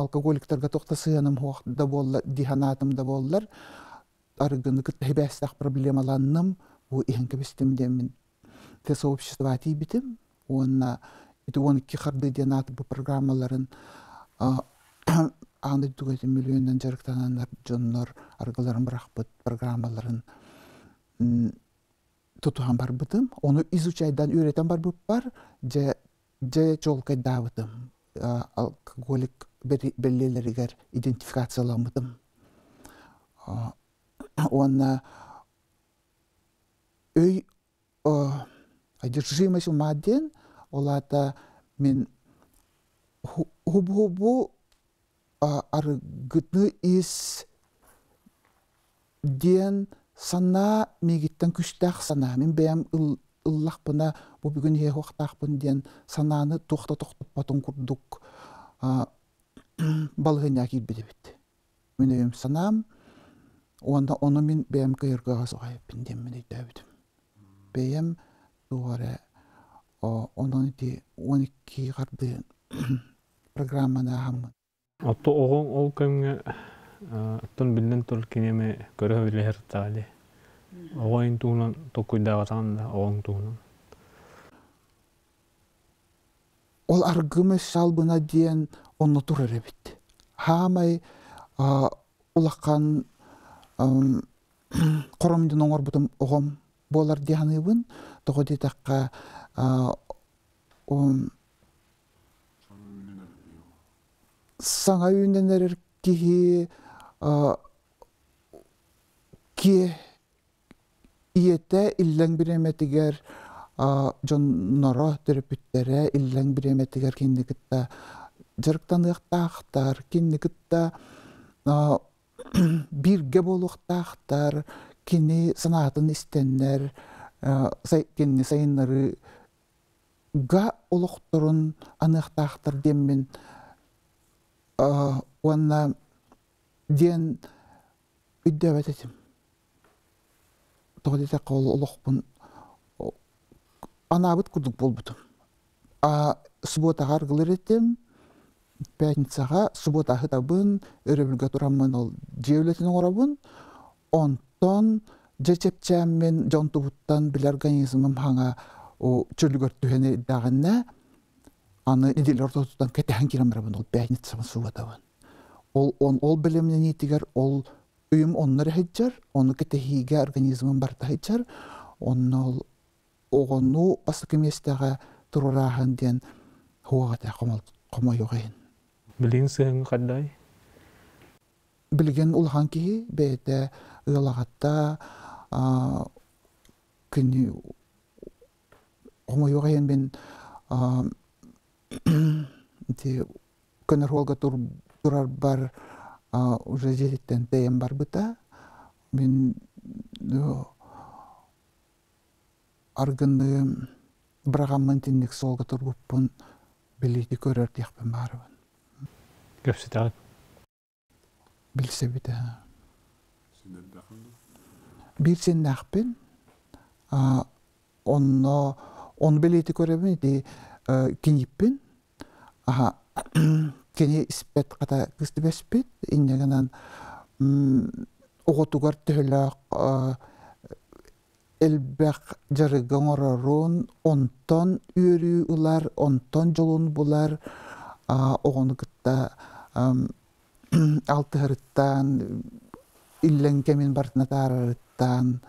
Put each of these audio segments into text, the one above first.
алкоголиктарга тоқтасыяным хоқта болла, диханатым да боллар, аргыны кыттахибастах проблемаланным, у ихенке бестемдемин. Те сообщества ати битим, онна, это 12 харды денаты bu программаларын аңды түгеті миллионнан жарықтананар жоннор аргаларын бырақпыт программаларын тұтуған бар бытым. Оны изучайдан үйретен бар бұп бар, же жолкай давытым. Алкоголик беллелерігер идентификацияламытым. Оны өй одержимость умаден, олата мен хубу аргытны ис ден сана мегиттен күштақ сана. Мен бәйім ыллақпына, бұл бүгін е хоқтақпын ден сананы тоқта потон күрдік балғын әкел бедебет. Мен өйім санам, оны мен бәйім кайырға ғазығайыппын ден мен өйдәбедім. Бәйім туғары onun iti 12 gardı programmana hamın. Отто оғын ол көмге аттон білден тұр кенеме көрі білер тағали. Оғын туғынан тоқуйдаға тағында оғын туғынан. Ол аргымы шалбына дейін оны тұрыр әбет. Хамай ұлаққан қорамдың оңыр бұтым оғым болар дейінібін. Тоғы детаққа саңа үйіненер кихи иете илләң биреметигер жоннора терапевттері илләң биреметигер кинникітті жарықтанықтақтар, кинникітті бирге болуқтақтар, кинни санатын істеннер, кинни сайынлары га олуқтырын анықтақтар деммен онна ден үддәбәт етім. Тоғдеті қол олуқпын анабыт күрдік бол бұтым. Субботаға арғылыр етім, пятницаға суббота хытабын, өребілге тұрамын ол жеулетін оңырабын, онтон жечепчәммен жон тұбыттан біл организмым хаңа чөлігөр түхені дағынна, аны неделер ортотудан кәтіған керамырабын, ол пятницаға субботабын. Ол білімнен етігер, ол үйім оннары хеджар, оны кәтіхиге организмым барта хеджар, оны оғыну басықы местаға тұрырағын ден хуағата қомай оғайын. Білген сығын қаддай? Білген ұлған кейі, бәйті ұялағатта күні қомай оғайын мен көнір олға тұрар бар уже желеттен дәйім бар бұта. Мен арғынды бірағамын теннік солға тұрғыппын білейді көрер дейқпен барыбын. Көпсі тағып? Білсе біті. Bir sen nakpen, onu belirti görevini de kinyipen, kene ispet kata kıstibespet, inneganan oğutugar töhülak elbek jarıgan orarun, onton yürü ular, onton jolun bular, oğunu kıtta altı hırıttan, illen kemin bartına tararıttan,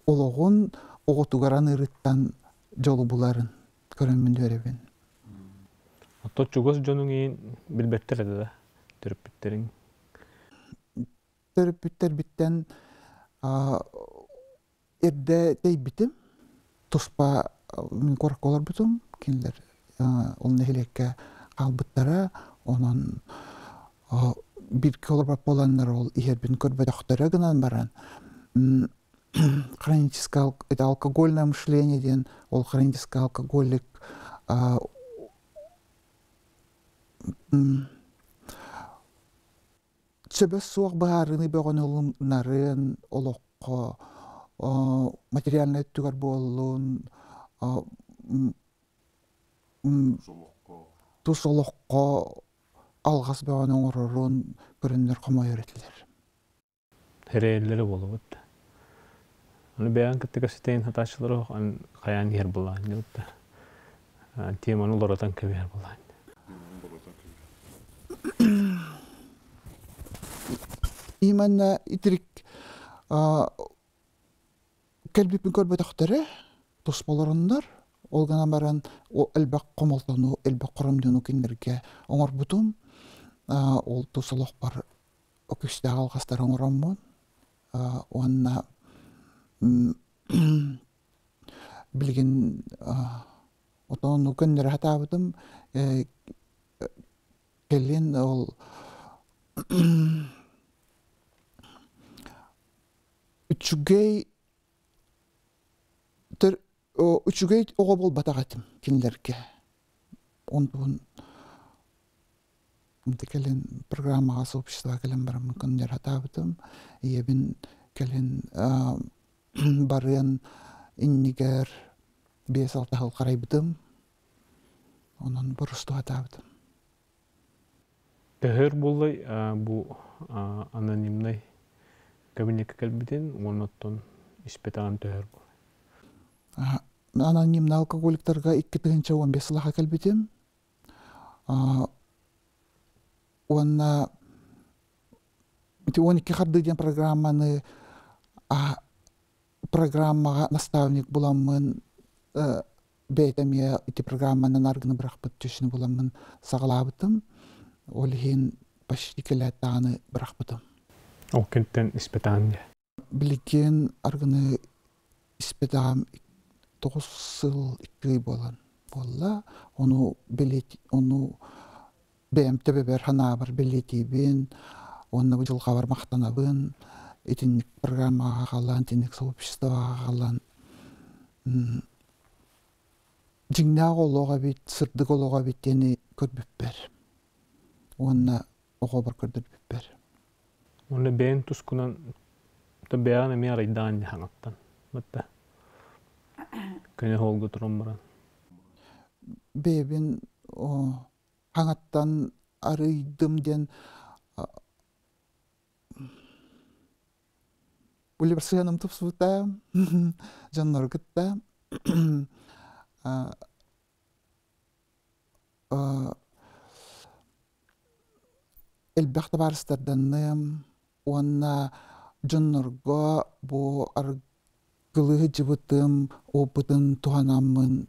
oloğun oğutugaran ırıttan jolu buların körünmün dörevin. Отто чугас жонун ин билбеттер эде, терапевттерин. Терапевттер биттен эрде тей битим. Туспа мен корколар битим, киндер ол нехилекке калбыттара, онон bir kolor polanlar ol ihrbin körbe доктора гынан баран. Хроническое это алкогольное мышление ден, ол хронический алкоголик Чебес суақ бағарыны бөғін олымнарын, олыққа, материальный түгір болуын, тұс олыққа, algas bağının ororun görünler koma öğretilер. Herelleri bolubut. Onu beyan kıttık asiteyin hataşları an kayan yer bulan yılda. Tiyamanı loratan kebi yer bulan. İmanna itirik kelbipin körbe tahtare tospolarınlar olgana baran o elbak komoltanu elbak qoramdunu kinlerge oңор butum ol tosoloq bar öküste algastar oңorammun ona bilgin otonu könner hatabıdım kelin ol üçügey oğa bol batağatım kinlerge ondan kelin programaga so'opishtiga kelin baram könner hatabıdım bin kelin baryan inniger 5-6 yıl qaraybidim onun burustu hatabıdım. Tehir bullay bu anonimnay kabinlik kalbitin onotton ispetağın tehir bu. Anonimna alkogoliklarga 2-15 yılga kelbidim. Ona 12 hardı diyen programmaga nastavnik bulamın beytemiye iti programmanın argını bırakpıt tüşünü bulamın sağlabıtım. Olhin başlı kelatağını bırakpıtım. O kentten ispetağın ya. Bilgin argını ispetağım 9 yıl 2 bolan. Bolla onu BMTB ber hanabar belletibin onu bu yılga var maqtanabın etinlik programmaga qalan tinlik so'opishtiga qalan jingnaaq ologa bit sırdık ologa biteni körbüpper ona ogobar kördürpper Onu beğen tuskunan da beyan emi araydan hanaktan batta köne holgu turum baran bebin o hangattan araydım den Boleh bersihanam tupsuta jannar gıtta elbaqta barıstardanım ona jannarga bu argılığı jibıtım opıtın tuhanamın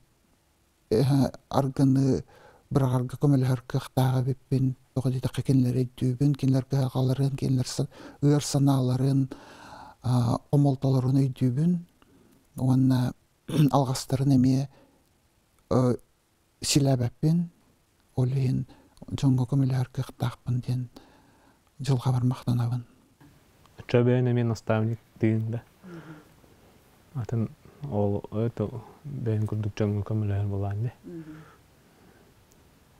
argını bırakarga kömeli kıqtağı bippin toqadi taqakinler eddübün kinler kağaların kinler ığır sanaların omoltalarını eddübün ona algastarın emiye silabapin olihin jongo kömeli kıqtağpın den jılga barmaqtanabın. Uça beyan emi nastavnik diginde. Atan ol öto beyan kurduk jongo kömeli bulan de.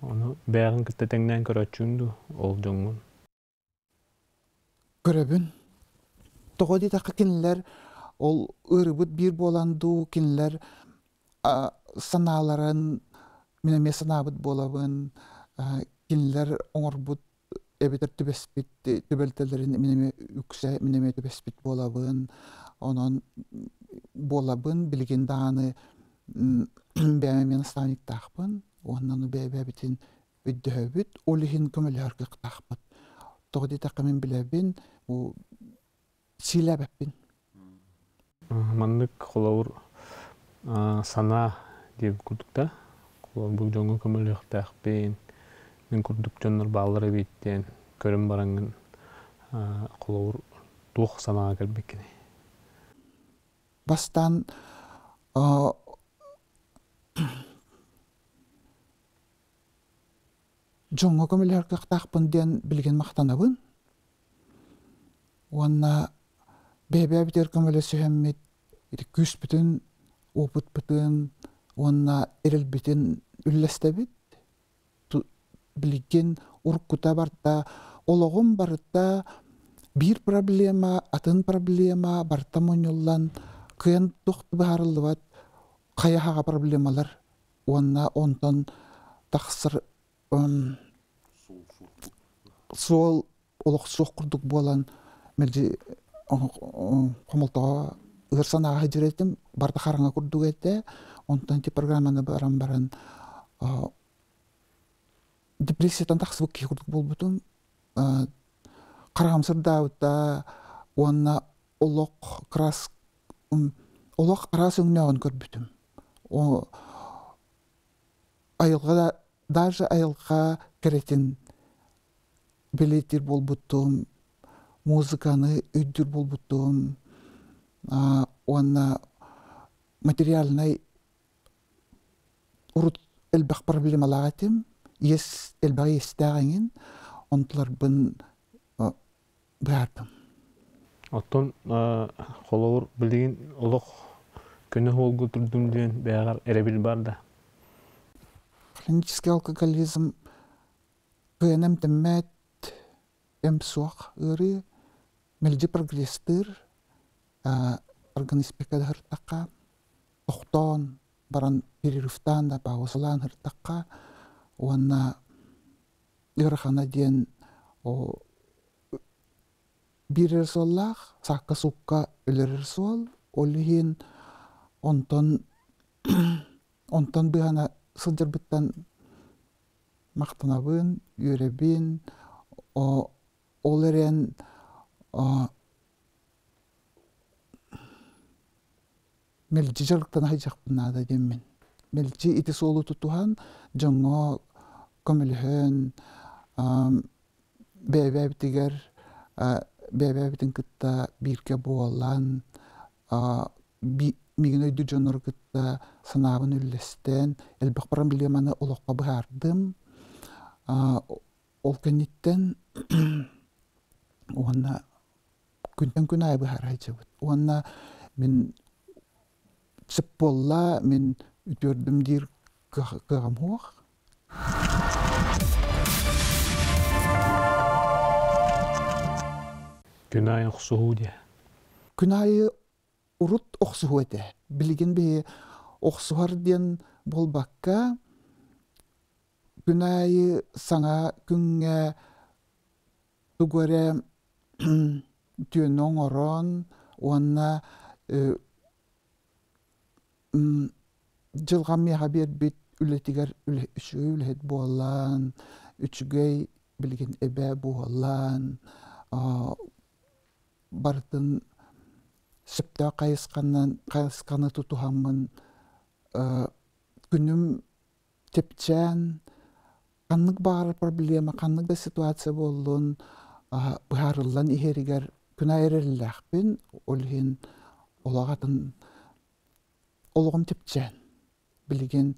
Onu beyan kıtta tengden köröçündü ol jongun. Görebün. Toqodi taqakinler ol ırıbıt bir bolandu kinler sanaların mineme sanabıt bolabın kinler oňorbut ebeter tübespit tübeltelerin mineme ükse mineme tübespit bolabın onon bolabın bilgin dağını beğenmeyen stanik taqpın ondan bebebitin üddöbüt olihin kömeli argık taqpıt toqdi taqamin bilebin o silabapin Mandık kolawur sana diye kurduk da bu jongo kömeli taqpin min kurduk jonlar bağları bitten körüm barangın kolawur tuq sana gelbekini. Bastan jongo kömeli argık taqpın den bilgin maqtanabın ona bebe biter kömeli sühemmit küs bütün oput bütün ona eril bütün üllestebit bilgin urkuta barta oloğum barta bir problema atın problema barta monollan kıyan toqtu baharılvat kayahaga problemalar ona ondan taqsır сол олох суох курдук болан мелжи комолтоо ырсанага жүретим барда хараңа курдук эте онтон ти программаны баран депрессиядан тахсыбык ки курдук болбутум карамсырдаабыта уанна олох крас олох арас өңнөөн көрбүтүм айылга даже айылга керетин билетир болбутум музыканы өйдүр болбутум уанна материальный урут элбах проблемалаатим ес элбах естаагин онтуларбын баардым. Оттон холовур билигин олох көне холгу турдум ден бягар эребил барда. Клинический алкоголизм кыянам теммет эмсуах ыры мелжи прогресстыр организмка хыртакка тохтон баран перерывтан да паузалан хыртакка уанна ырахана ден бирер соллах сакка сукка өлөрөр сол олихин онтон быана сылжырбыттан мактанабын үйребин ол эрен мелжи жарыктан хайжакпын ада деммен мелжи ити солу тутухан жоңго көмөлхөн бебебитигер бебебитин кытта бирке буолан миген өйдү жонор кытта санабын үллестен элбак проблеманы олокко баардым ол кенниттен уанна күнтен күн ай баар айжабыт уанна мен чып болла мен үтөрдүм дир кыгам хуак Күн айын оксугу де. Күн айы урут оксугу эте билген бе оксугар ден болбакка күн айы саңа күнгө тугоре түйөнөн орон уанна жылган мега бербит үлетигер үлет буолан үчүгөй билген эбе буолан бартын сыпта кайысканы тутухаммын күнүм тепчен каннык баары проблема каннык да ситуация болдун баарылан ихеригер күн айрыллахпин олхин олагатын ологом тепчен билген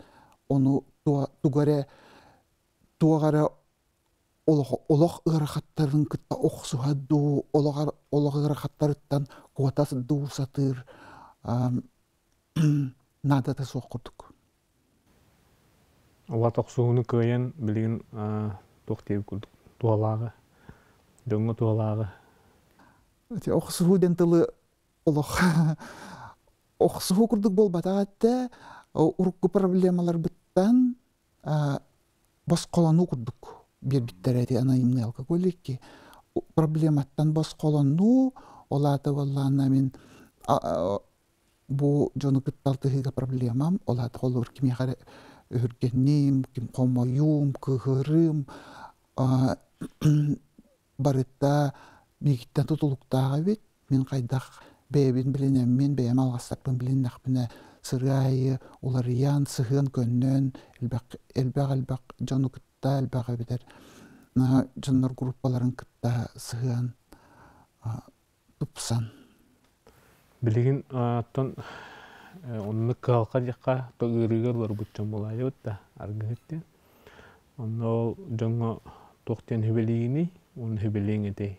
ону тугара олох ырахаттарын кытта оксуаду олох ырахаттарыттан куатас дуусатыр надата сокурдук Олат оксугуну кыйын билигин тохтеп курдук туалаагы дөңгө туалаагы оксугу ден тылы олох оксугу курдук болбатаатта урукку проблемалар быттан босколону курдук бербиттерети анонимный алкоголикки проблематтан босколону олата боллаана мен бу жону кытталтыгыга проблемам олата колор кимихаре үргенним ким комоюм кыгырым барытта мигиттен тутулуктаага бит мен кайдах бэбин билинем мен бэм алгастаппын билиннахпына сырайы уларыян сыгын көннөн элбак жону кытта элбак эбитер жоннор группаларын кытта сыгын тупсан билигин аттан онны калка жакка төгүрүгөр бар бутчан болайы бутта аргыттен онно жоңго токтен хөбелигини он хөбелиң эте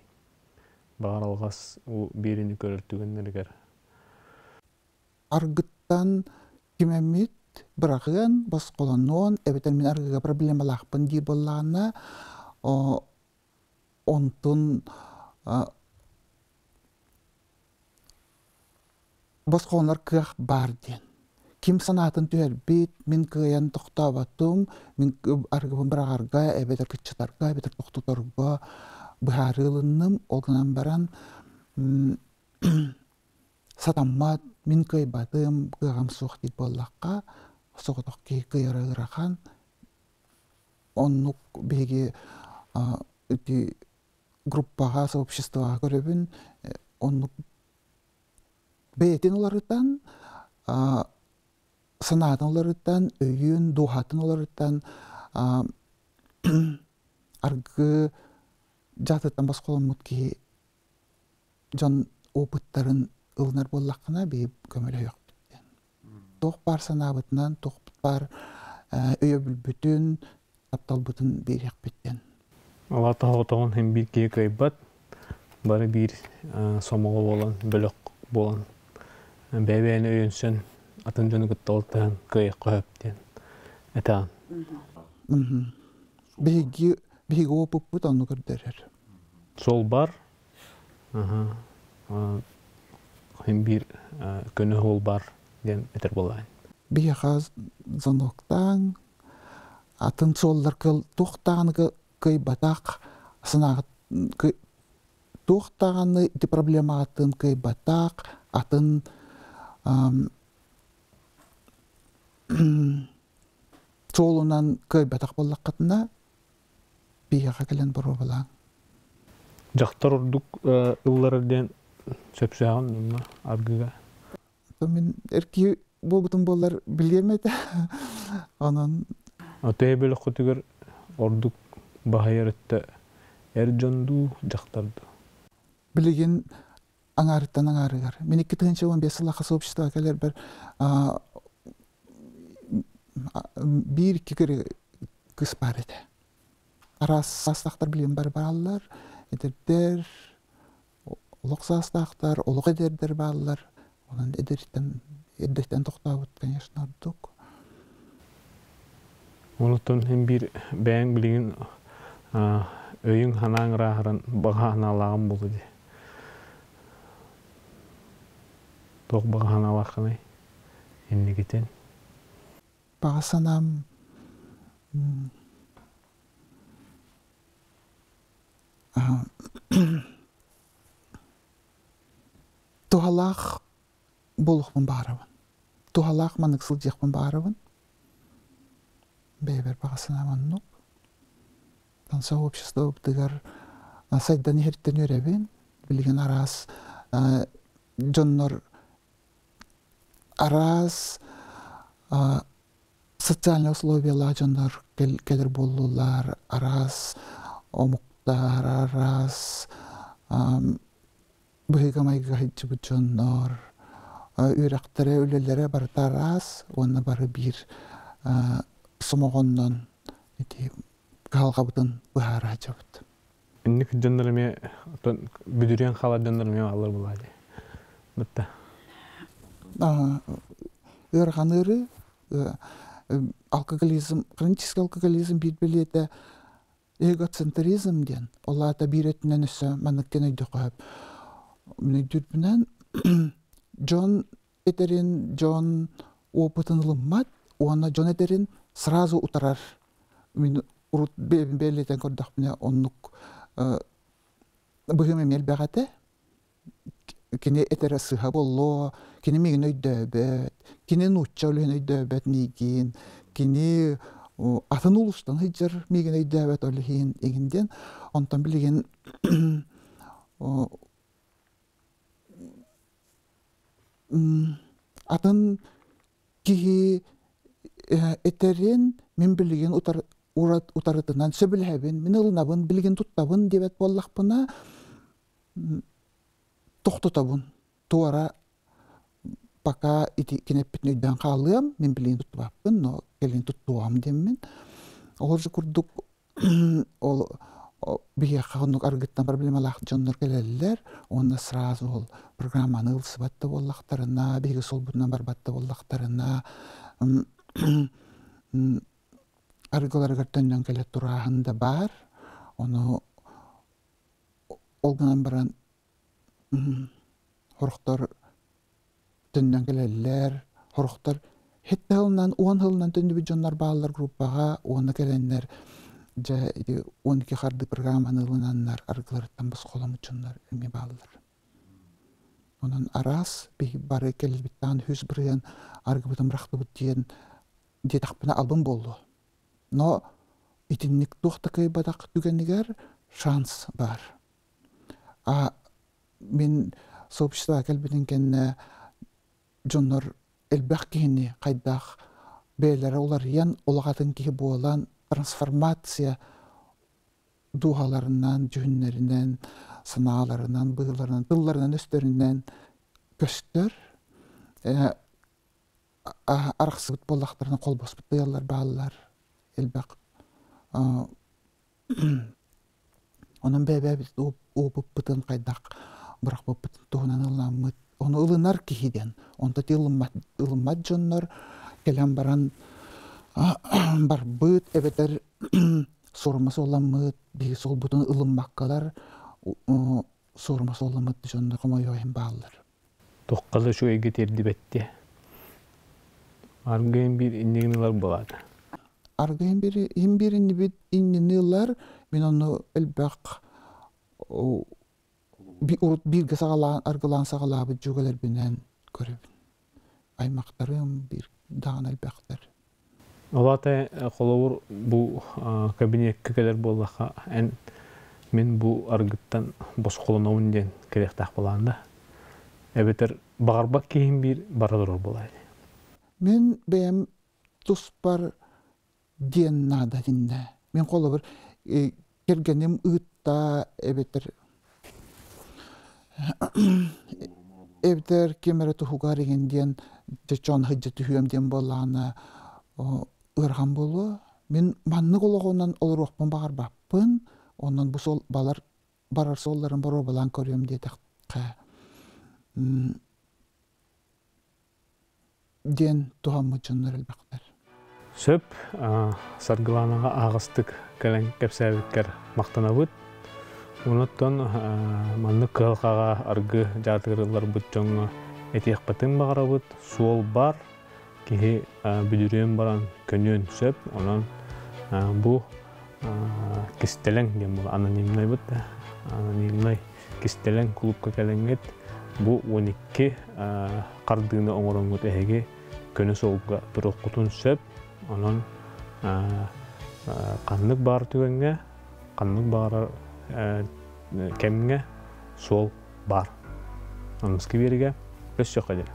бааралгас у бирини көрөртүгөннергер аргыттан кимемит бырагын басколонон эбетен мен аргыга проблемалакпын ди боллаана онтун басколонор кыах бар ден ким санатын түһэрбит, мин кыйан тохтабатым, мин аргыбын бырағарға, эбетер кытчытарға, эбетер тохтуторго быһаарыылынным, олгунан баран сатаммат, мин кыйбатым, кыйгам суох дит боллаққа, соғытоқки кыйыра ырахан, оннук беги группаға, сообществоға көрөбүн, оннук бейтин оларыттан, санатын оларыттан, өйін, духатын оларыттан, аргы жатыттан басқоламыт ки жон опыттарын ылнар боллаққына бейіп көмөлі өйөк біттен. Тоқ бар санабытынан, тоқ бар өйө бүлбүтін, таптал бұтын бейрек біттен. Алата отоғын hem bir кей кайбат, бары bir сомоғы болан, бөлік болан. Бәбәйіні өйінсен атын жоны күтталықтан кайық қойыптен. Әтаған. Бейгі опып бұт оны көрдерер. Сол бар, hem bir көні ол бар ден әтір болайын. Бейға зоноқтан, атын соллар тоқтағаны кайбатақ, сынағы тоқтағаны ити проблема атын кайбатақ, атын солынан кайбатақ боллаққатына бейға кәлен бұру болаң. Жақтар ұрдық ұлларырден сөпсіғын аргыға? Мен әркі болбытын болар білгемеді. Онын... Өтөй бөлік құтығыр ұрдық бағайыр өтті әр жонду жақтарды? Білген аңарыттан аңарығар. Мен 2015 жылақы сообщество кәлер бір бір-екі көрі күс бар еді. Арас састақтар білген бар балалар, едердер, олық састақтар, олық едердер балалар. Онын едерден тоқтауыт, конечно, ұрдық. Онықтан hem bir бәң білген өйін ханаң рағырын баға ханалағын болды де. Тоқ баға ханалаққынай, енне кетен. Баға санам тухалақ болуқпын барабын. Тухалақ манықсыл жеқпін барабын. Бейбер баға санамын нұқ. Танса общество бұптығар сайдан ехерттен өребен. Білген арас жоннор арас социальный условиялар жоннор келер болулар, арас омуқтар, арас бұйға-майға хиджібі жоннор, үйрақтары өлелері барыта арас, оны бары бір сумоғоннан қалғабыдың бұхара жабыды. Инник жоннорыме, бүдірен қала жоннорыме алыр болады. Бұтта? Өрған ұры, алкоголизм, хронический алкоголизм бір біледі эгоцентризм ден. Олата бір өтінен өсі манықтен өйді қойып. Мен өйдірбінен жон етерін, жон опытын лыммат, оны жон етерін сразу утарар. Мен ұрут бәлетен көрдіқ міне онлық бұғым емел бәғаты. Кені етері сыға болу, кені меген өйдөбет, кені нұтча өлген өйдөбет неген, кені атын ұлыстан хыджыр меген өйдөбет өлген егінден. Онтан білген атын кеге етерін мен білген утарытынан сөбіләбін, мен ұлынабын, білген тұттабын дебет боллақпына тоқтотабын. Туара пока кенеппетін өйден қалыям, мен білген тұттабаппын, но келген тұттуам деммен. Ол жы күрдік, ол бейе қағынық арғыттан проблемалақ жоннор келелілер, оны сразу ол программаны ылсыбатты боллақтарына, бейге сол бұдынан барбатты боллақтарына, арғылар көртөнден келе тұрағында бар, оны олғынан баран хорықтар түнден келелілер, хорықтар Хетте хылынан, 10 хылынан төнді жоннар бағалар группаға, оны кәлендер, жа 12 қарды программаны ылынаннар арғыларыттан біз қоламы жоннар әме бағалар. Онын арас, бары кәліз біттаған хүз бірген арғы бұтым рақты бұт дейін детақпына албым болу. Но итинник туқты кай бадақ түгенігер шанс бар. Мен сообщество кәлбінің кәнне жоннар элбәк кейіне қайдақ бәйлері олар ян олағатын кейі болан трансформация дұғаларынан, жүнлерінен, сыналарынан, бұғыларынан, тылларынан өстерінен көстер. Арқсы бұт болақтарына қол бос бұт бұялар бағалар элбәк. Оның бәбәбіз опып бұтын қайдақ бұрақ бұп бұтын туғынан ұламыд. Оны ылынар кейден. Онда ылымат жоннар келен баран бар бұт, әбетер сормасы оламыд, бегі сол бұтын ылыммаққалар сормасы оламыд жоннар қомай ойын бағалар. Тоққалы şu ege terdi bette. Argayın bir innigniler болады. Argayın bir innigniler, мен onu elbaq bir gısağalan, argılan sağalabı cügeler binen görübün. Aymaqtarım bir dağın elbaqtar. Olata қолауыр bu kabinetke kadar bollaqa en men bu argıttan bos қолынауын ден керектақ болағында. Әбетер бағарбақ кейін бір барадыр болады. Мен бәйім тұспар ден нада динне. Мен қолы бір кергенім ұйтта әбетер кемері тұхуғар егенден жон хыджы түхүйем ден болағына ұрған болу. Мен манны қолығынан олар оқпын бағарбақпын. Онан бұл балар барар солларын бару балан көрем дедіққа. Ден туғамы жонлар әлбақтар. Сөп саргыланаға ағыстық кәлін кәпсәбіткер мақтана бұд. Оныттан манны қылқаға арғы жартығырылар бұд жоңы әтек бітін бағара бұд. Суол бар, кейі бүдірен баран көнен сөп. Онан бұл кістелен дем бұл анонимлай бұд. Анонимлай кістелен клубқа кәлінгет. Бұл 12 қардығыны оңырыңғыт әйге көні солға бір оқытын сөп. Онын қанлық бар түгенге, қанлық бар кәмге сол бар. Онымызғы беріге өз жоқ әдер.